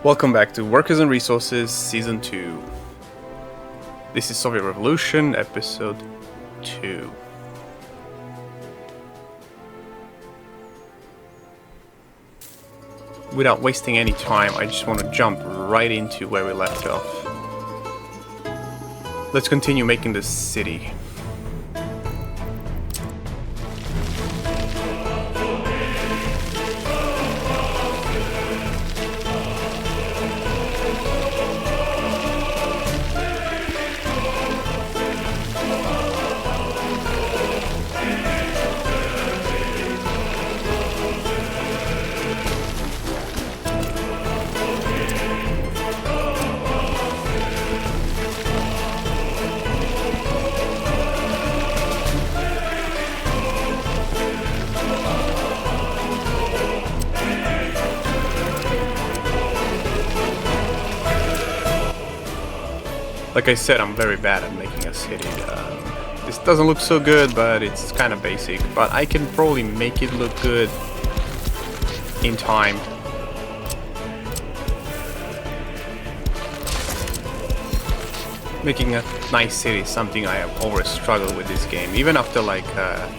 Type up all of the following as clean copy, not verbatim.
Welcome back to Workers and Resources Season 2. This is Soviet Revolution, Episode 2. Without wasting any time, I just want to jump right into where we left off. Let's continue making this city. Like I said, I'm very bad at making a city. This doesn't look so good, but it's kind of basic. But I can probably make it look good in time. Making a nice city is something I have always struggled with this game, even after like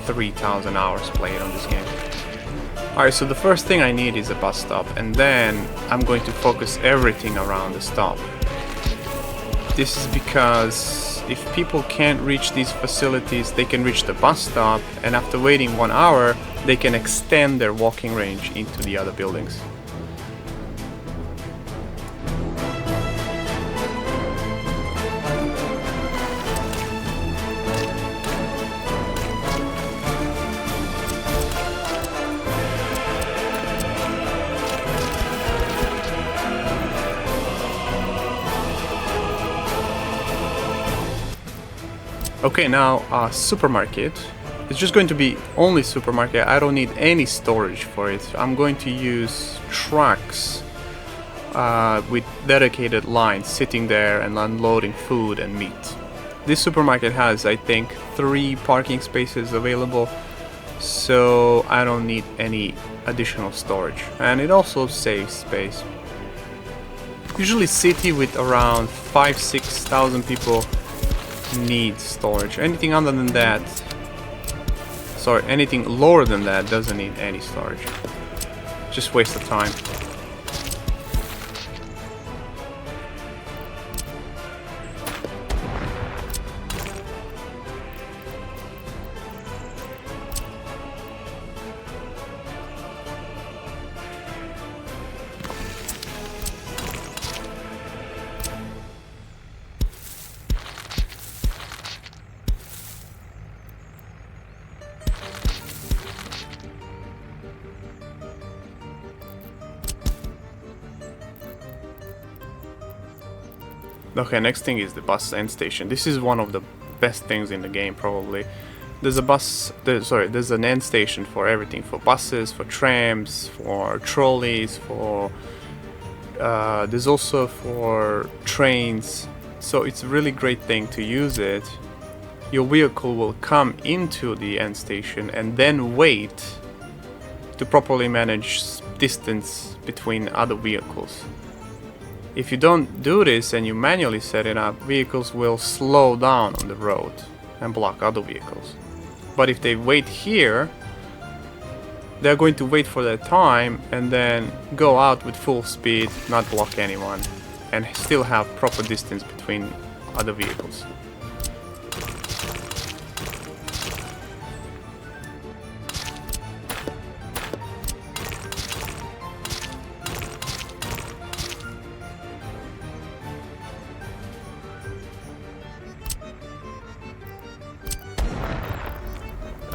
3,000 hours played on this game. Alright, so the first thing I need is a bus stop, and then I'm going to focus everything around the stop. This is because if people can't reach these facilities, they can reach the bus stop, and after waiting 1 hour, they can extend their walking range into the other buildings. Okay, now supermarket. It's just going to be only supermarket. I don't need any storage for it. I'm going to use trucks with dedicated lines sitting there and unloading food and meat. This supermarket has, I think, 3 parking spaces available, so I don't need any additional storage. And it also saves space. Usually city with around 5,000-6,000 people needs storage. Anything other than that, anything lower than that doesn't need any storage. Just waste of time. Okay, next thing is the bus end station. This is one of the best things in the game, probably. There's an end station for everything, for buses, for trams, for trolleys, there's also for trains. So it's a really great thing to use it. Your vehicle will come into the end station and then wait to properly manage distance between other vehicles. If you don't do this and you manually set it up, vehicles will slow down on the road and block other vehicles. But if they wait here, they're going to wait for their time and then go out with full speed, not block anyone, and still have proper distance between other vehicles.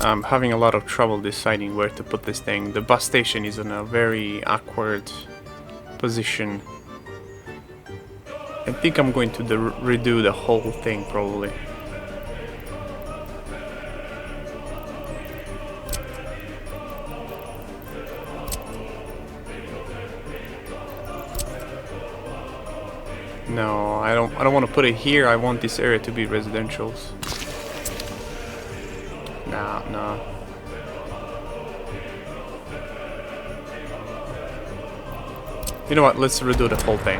I'm having a lot of trouble deciding where to put this thing. The bus station is in a very awkward position. I think I'm going to redo the whole thing, probably. No, I don't want to put it here. I want this area to be residentials. No. You know what? Let's redo the whole thing.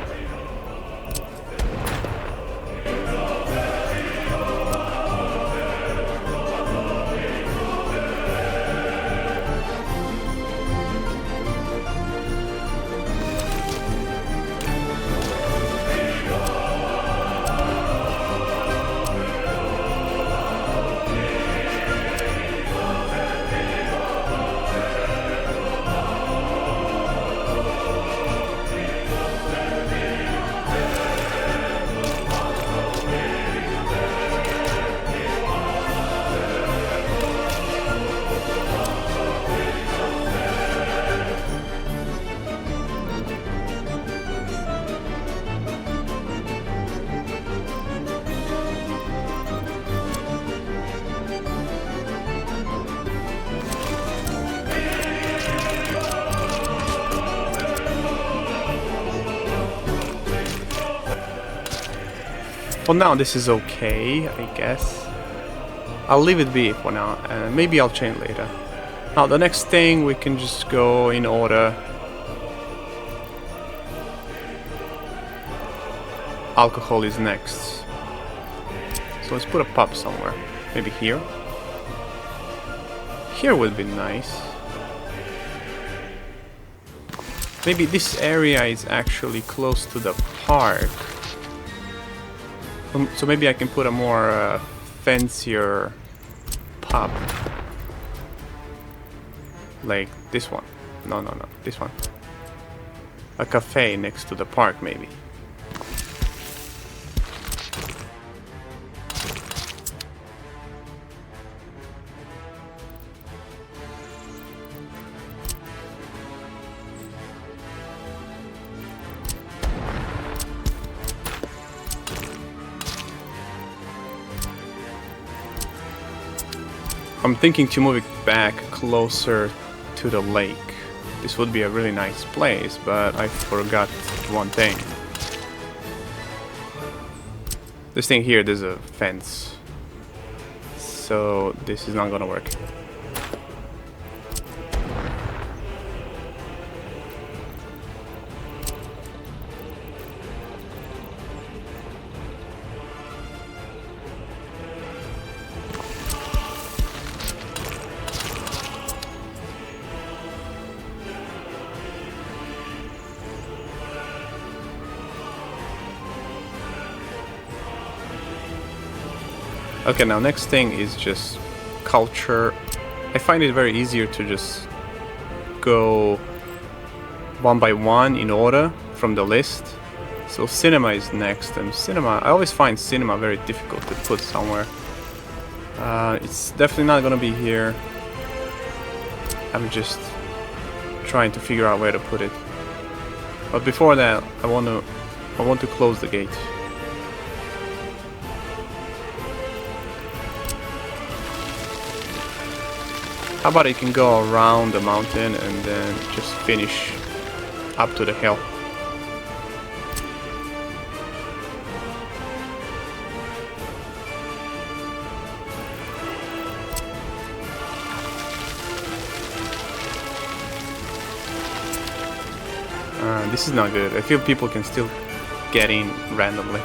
For now, this is okay, I guess. I'll leave it be for now, and maybe I'll change later. Now, the next thing, we can just go in order. Alcohol is next. So let's put a pub somewhere. Maybe here. Here would be nice. Maybe this area is actually close to the park. So maybe I can put a more fancier pub. Like this one. No, this one. A cafe next to the park, maybe. I'm thinking to move it back closer to the lake. This would be a really nice place, but I forgot one thing. This thing here, there's a fence. So this is not gonna work. Okay, now next thing is just culture. I find it very easier to just go one by one in order from the list. So cinema is next, and cinema, I always find cinema very difficult to put somewhere. It's definitely not gonna be here. I'm just trying to figure out where to put it. But before that, I want to close the gate. How about it can go around the mountain and then just finish up to the hill. This is not good. I feel people can still get in randomly.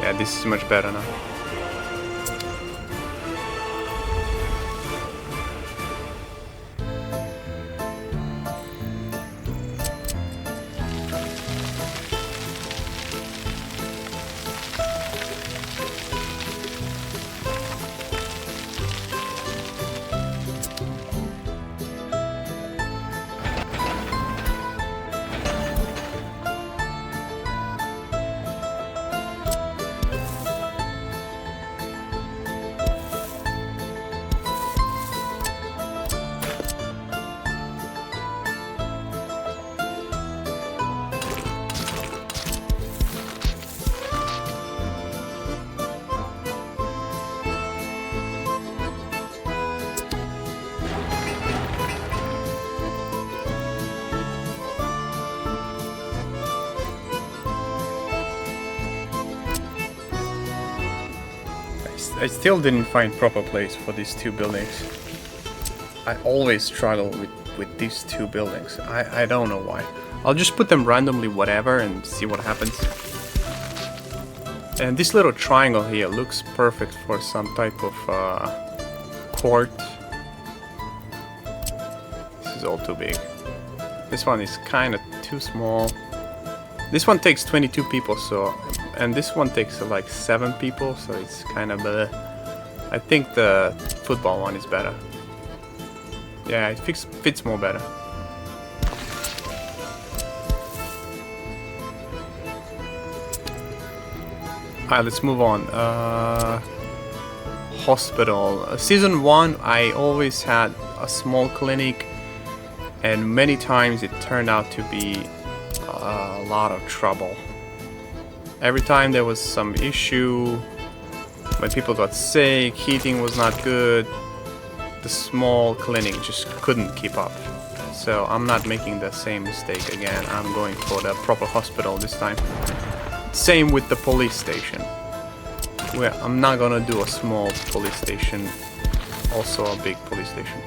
Yeah, this is much better now. I still didn't find proper place for these two buildings. I always struggle with with these two buildings. I don't know why. I'll just put them randomly whatever and see what happens. And this little triangle here looks perfect for some type of court. This is all too big. This one is kind of too small. This one takes 22 people, so, and this one takes like 7 people, so it's kind of I think the football one is better. Yeah, it fits more better. Alright, let's move on. Hospital. Season 1, I always had a small clinic, and many times it turned out to be a lot of trouble. Every time there was some issue, when people got sick, heating was not good, the small clinic just couldn't keep up. So I'm not making the same mistake again. I'm going for the proper hospital this time. Same with the police station. Where I'm not gonna do a small police station, also a big police station.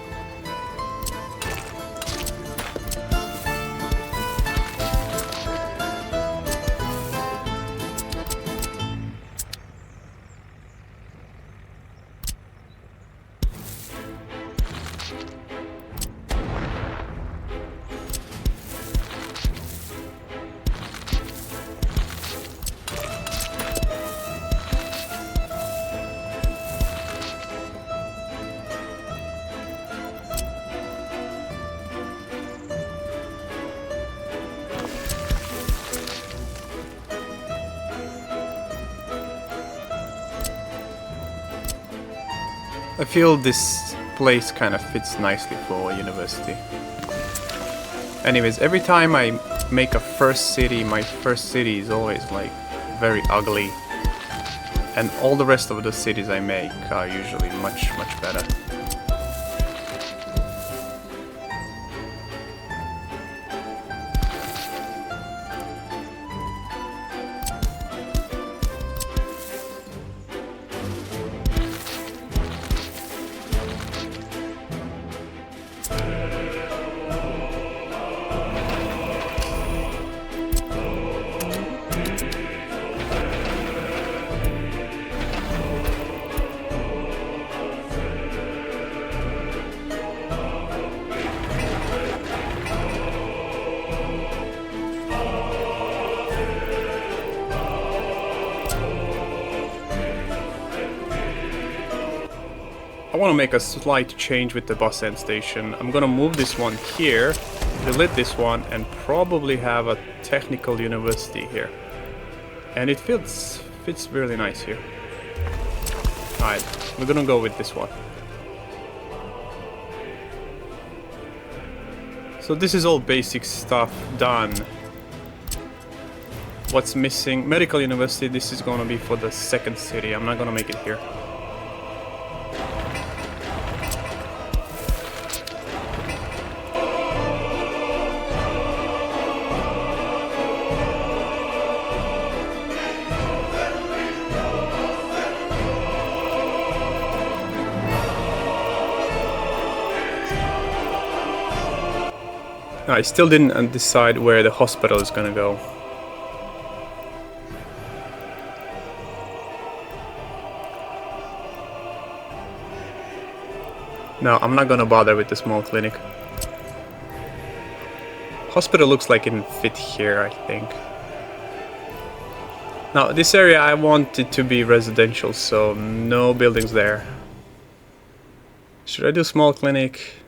I feel this place kind of fits nicely for a university. Anyways, every time I make a first city, my first city is always like very ugly. And all the rest of the cities I make are usually much better. I want to make a slight change with the bus end station. I'm gonna move this one here, delete this one, and probably have a technical university here. And it fits really nice here. Alright, we're gonna go with this one. So this is all basic stuff done. What's missing? Medical university, this is gonna be for the second city. I'm not gonna make it here. I still didn't decide where the hospital is gonna go. No, I'm not gonna bother with the small clinic. Hospital looks like it can fit here, I think. Now, this area I want it to be residential, so no buildings there. Should I do small clinic?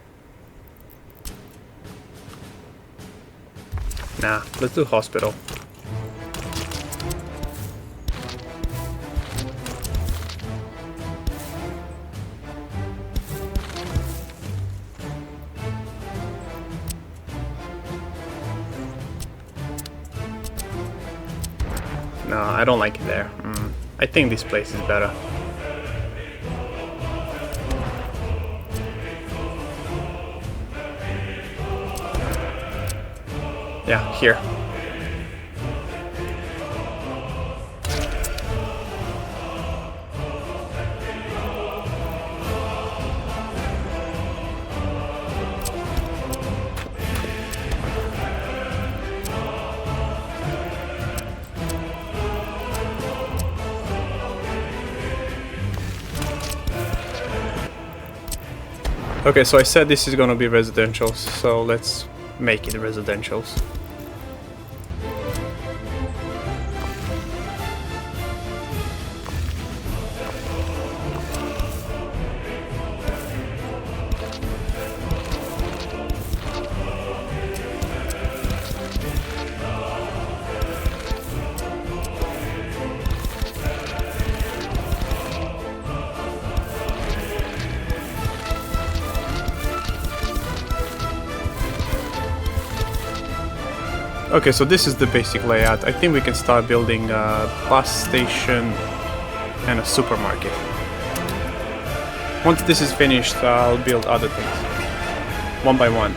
Nah, let's do hospital. No, I don't like it there. I think this place is better. Yeah, here. Okay, so I said this is gonna be residential, so let's make it residentials. Okay, so this is the basic layout. I think we can start building a bus station and a supermarket. Once this is finished, I'll build other things, one by one.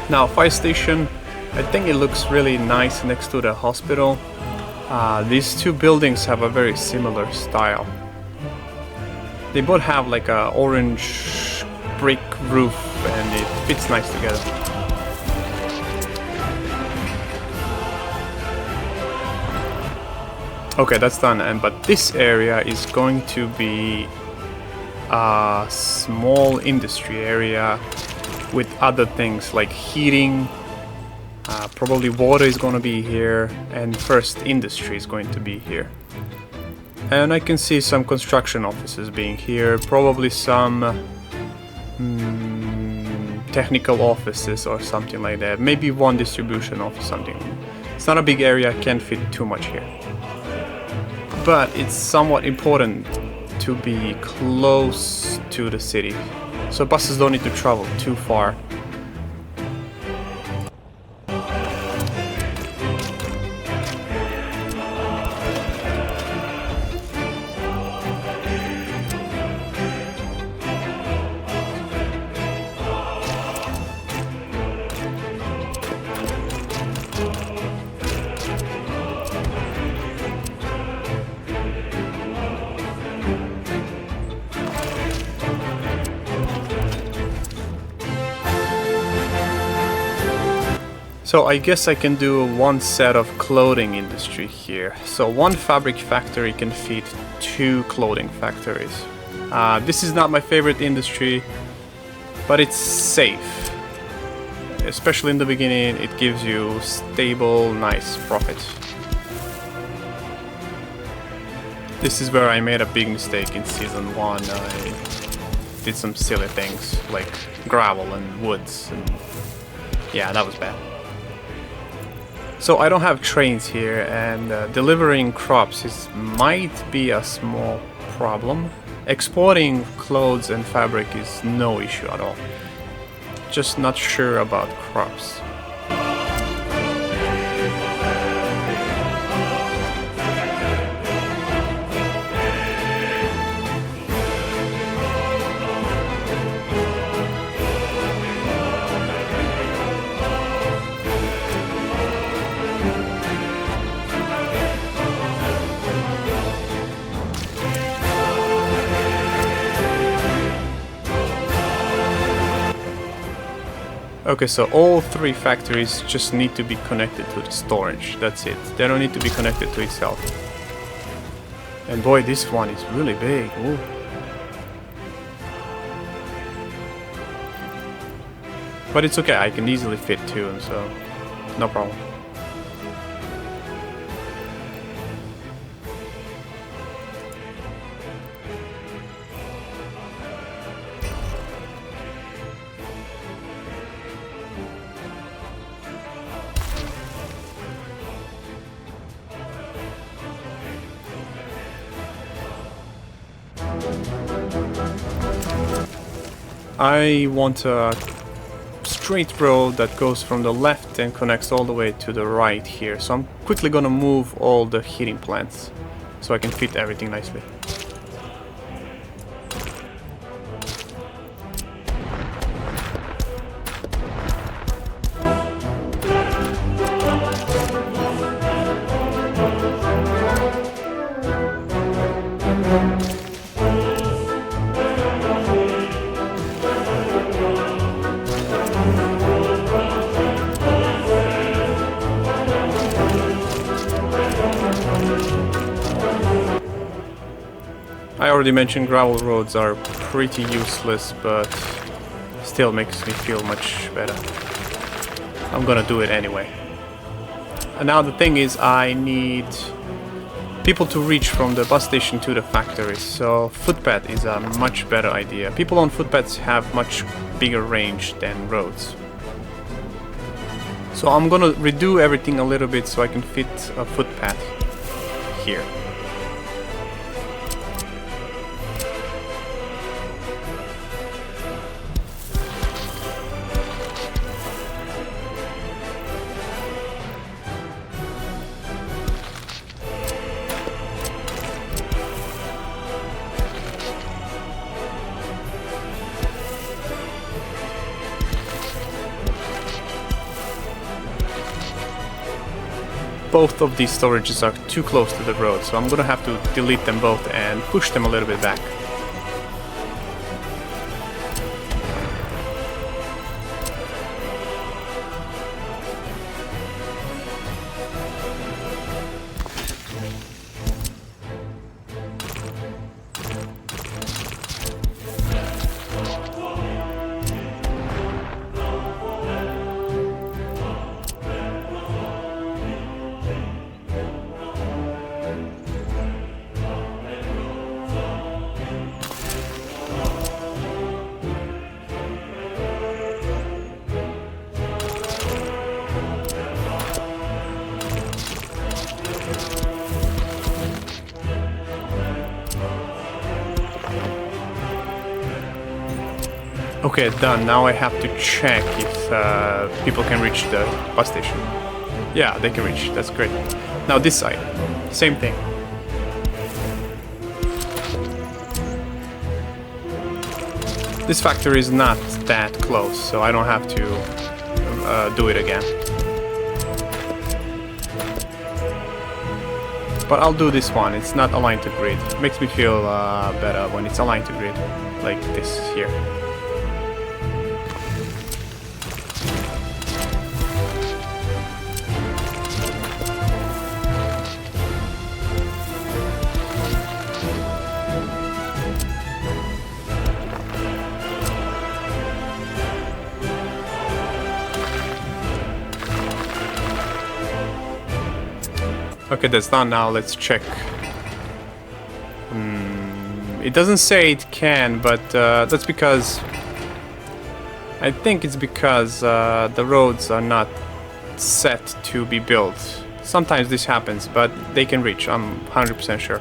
Now, fire station, I think it looks really nice next to the hospital. These two buildings have a very similar style. They both have like a orange brick roof and it fits nice together. Okay, that's done. But this area is going to be a small industry area with other things like heating. Probably water is going to be here, and first industry is going to be here. And I can see some construction offices being here, probably some technical offices or something like that. Maybe one distribution office, something. It's not a big area, can't fit too much here. But it's somewhat important to be close to the city, so buses don't need to travel too far. So I guess I can do one set of clothing industry here. So one fabric factory can feed two clothing factories. This is not my favorite industry, but it's safe. Especially in the beginning, it gives you stable, nice profits. This is where I made a big mistake in season 1. I did some silly things like gravel and woods, and yeah, that was bad. So I don't have trains here, and delivering crops might be a small problem. Exporting clothes and fabric is no issue at all. Just not sure about crops. Okay, so all three factories just need to be connected to the storage. That's it. They don't need to be connected to itself. And boy, this one is really big. Ooh. But it's okay, I can easily fit two, so no problem. I want a straight road that goes from the left and connects all the way to the right here. So I'm quickly gonna move all the heating plants so I can fit everything nicely. I already mentioned gravel roads are pretty useless, but still makes me feel much better. I'm gonna do it anyway. And now the thing is, I need people to reach from the bus station to the factory, so footpath is a much better idea. People on footpaths have much bigger range than roads. So I'm gonna redo everything a little bit so I can fit a footpath here. Both of these storages are too close to the road, so I'm gonna have to delete them both and push them a little bit back. Okay, done. Now I have to check if people can reach the bus station. Yeah, they can reach. That's great. Now this side, same thing. This factory is not that close, so I don't have to do it again. But I'll do this one. It's not aligned to grid. It makes me feel better when it's aligned to grid, like this here. Okay, that's done. Now let's check. It doesn't say it can, but that's because... I think it's because the roads are not set to be built. Sometimes this happens, but they can reach, I'm 100% sure.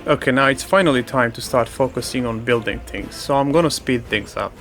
Okay, now it's finally time to start focusing on building things, so I'm gonna speed things up.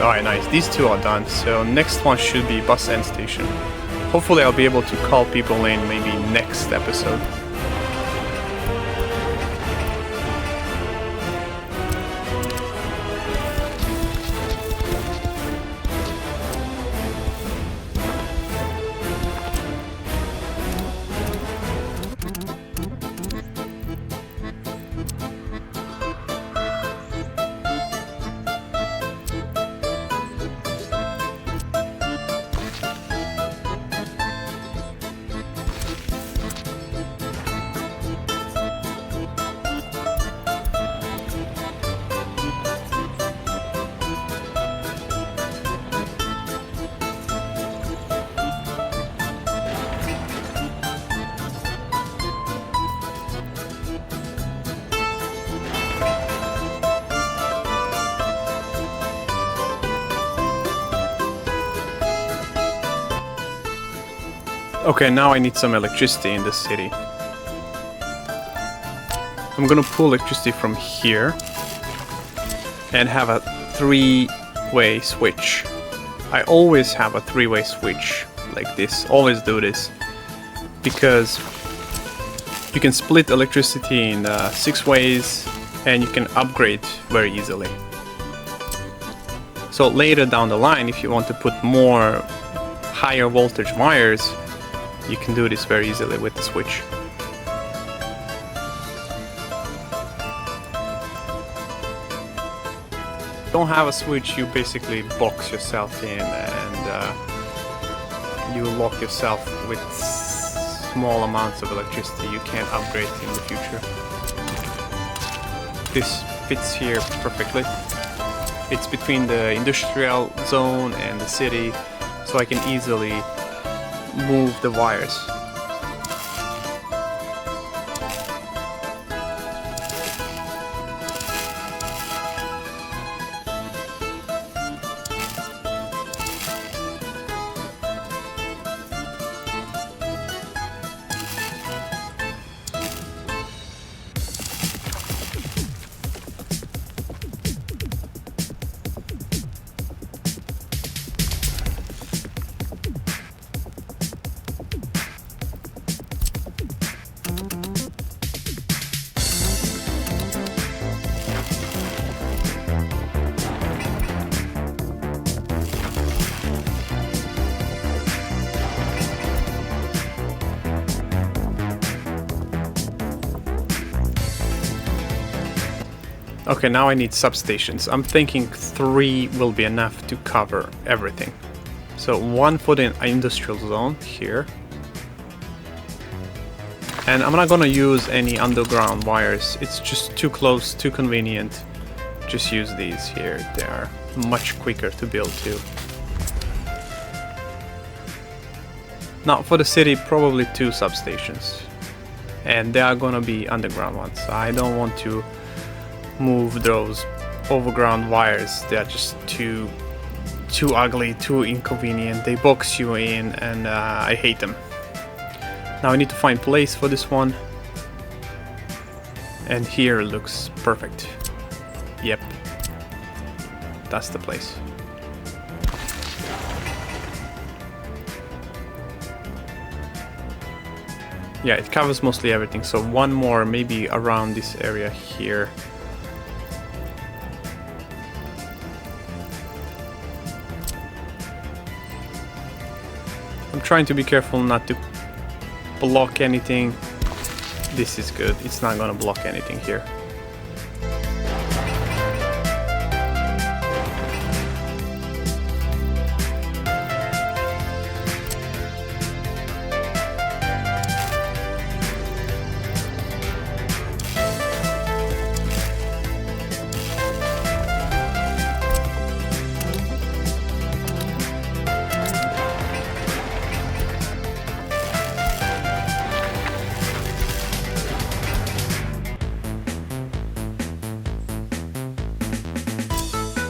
Alright, nice. These two are done. So next one should be bus end station. Hopefully I'll be able to call people in maybe next episode. Okay, now I need some electricity in the city. I'm gonna pull electricity from here and have a three-way switch. I always have a three-way switch like this, always do this, because you can split electricity in 6 ways and you can upgrade very easily. So later down the line, if you want to put more higher voltage wires, you can do this very easily with the switch. Don't have a switch, you basically box yourself in and you lock yourself with small amounts of electricity. You can't upgrade in the future. This fits here perfectly. It's between the industrial zone and the city, so I can easily move the wires. Okay, now I need substations. I'm thinking 3 will be enough to cover everything. So 1 for the industrial zone here. And I'm not gonna use any underground wires. It's just too close, too convenient. Just use these here. They are much quicker to build too. Now for the city, probably 2 substations. And they are gonna be underground ones. I don't want to move those overground wires. They are just too ugly, too inconvenient. They box you in and I hate them. Now I need to find place for this one. And here looks perfect. Yep. That's the place. Yeah, it covers mostly everything. So 1 more maybe around this area here. I'm trying to be careful not to block anything. This is good. It's not gonna block anything here.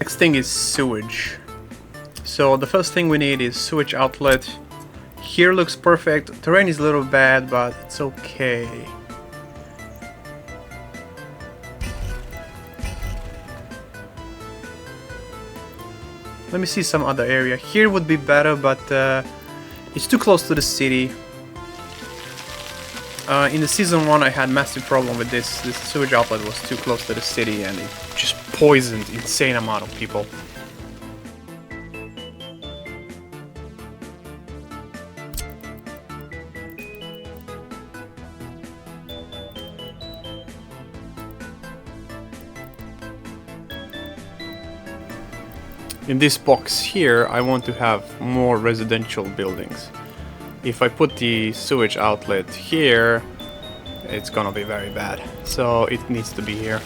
Next thing is sewage. So the first thing we need is sewage outlet. Here looks perfect. Terrain is a little bad, but it's okay. Let me see some other area. Here would be better, but it's too close to the city. In the season 1 I had massive problem with this. This sewage outlet was too close to the city and it just poisoned insane amount of people. In this box here, I want to have more residential buildings. If I put the sewage outlet here, it's gonna be very bad. So it needs to be here.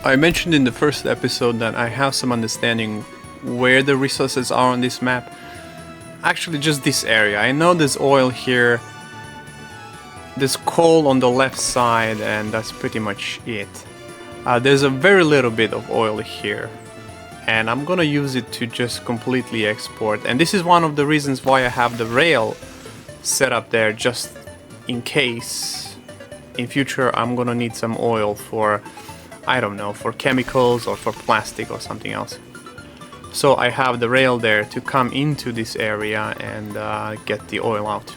I mentioned in the first episode that I have some understanding where the resources are on this map. Actually, just this area. I know there's oil here, there's coal on the left side, and that's pretty much it. There's a very little bit of oil here, and I'm gonna use it to just completely export. And this is one of the reasons why I have the rail set up there, just in case in future I'm gonna need some oil for, I don't know, for chemicals or for plastic or something else. So I have the rail there to come into this area and get the oil out.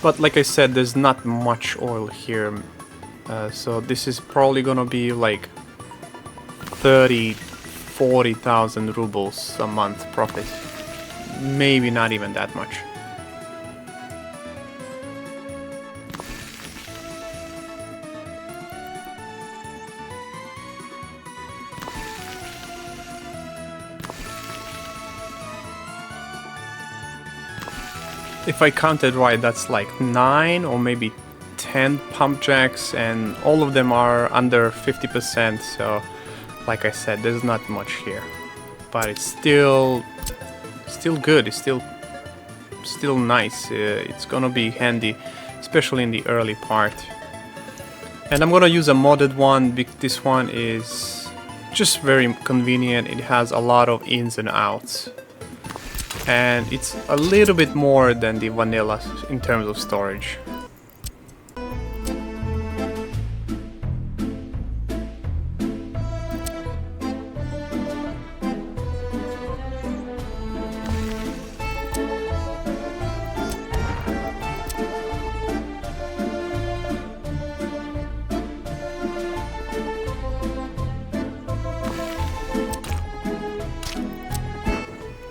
But like I said, there's not much oil here. So this is probably gonna be like 40,000 rubles a month profit. Maybe not even that much. If I counted right, that's like 9 or maybe 10 pump jacks, and all of them are under 50%, so like I said, there's not much here. But it's still good, it's still nice. It's gonna be handy, especially in the early part. And I'm gonna use a modded one. This one is just very convenient. It has a lot of ins and outs. And it's a little bit more than the vanilla in terms of storage.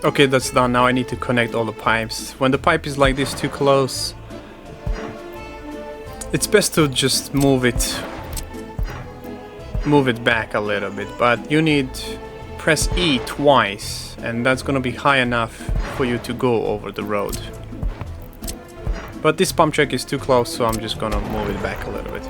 Okay, that's done. Now I need to connect all the pipes. When the pipe is like this too close, it's best to just move it back a little bit. But you need press E twice, and that's gonna be high enough for you to go over the road. But this pump jack is too close, so I'm just gonna move it back a little bit.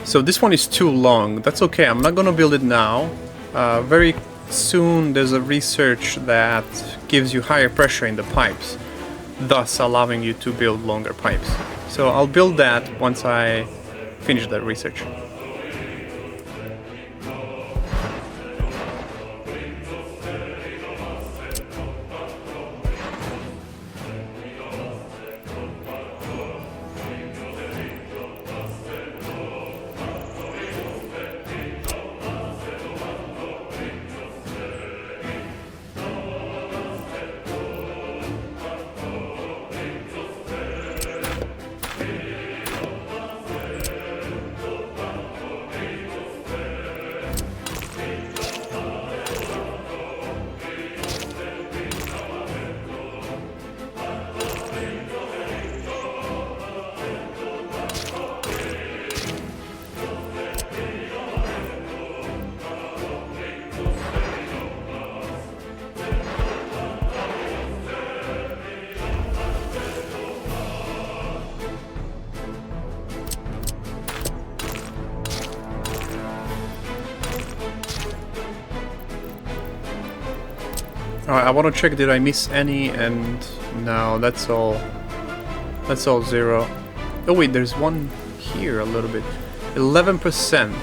So this one is too long. That's okay, I'm not gonna build it now. Very soon there's a research that gives you higher pressure in the pipes, thus allowing you to build longer pipes. So I'll build that once I finish that research. Alright, I want to check, did I miss any? And no, that's all zero. Oh wait, there's one here a little bit. 11%.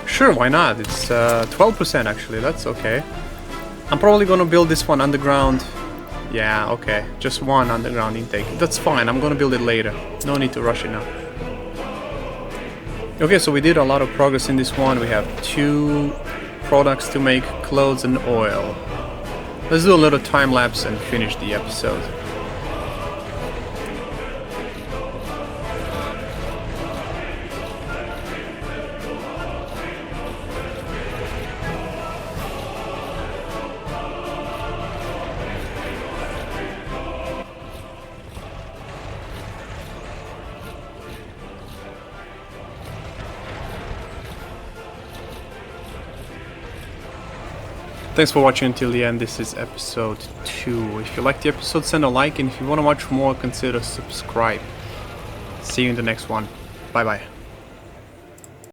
Sure, why not? It's 12% actually, that's okay. I'm probably gonna build this one underground. Yeah, okay, just one underground intake. That's fine, I'm gonna build it later. No need to rush it now. Okay, so we did a lot of progress in this one. We have 2 products to make, clothes and oil. Let's do a little time lapse and finish the episode. Thanks for watching until the end. This is episode 2. If you liked the episode, send a like, and if you want to watch more, consider subscribe. See you in the next one. Bye bye.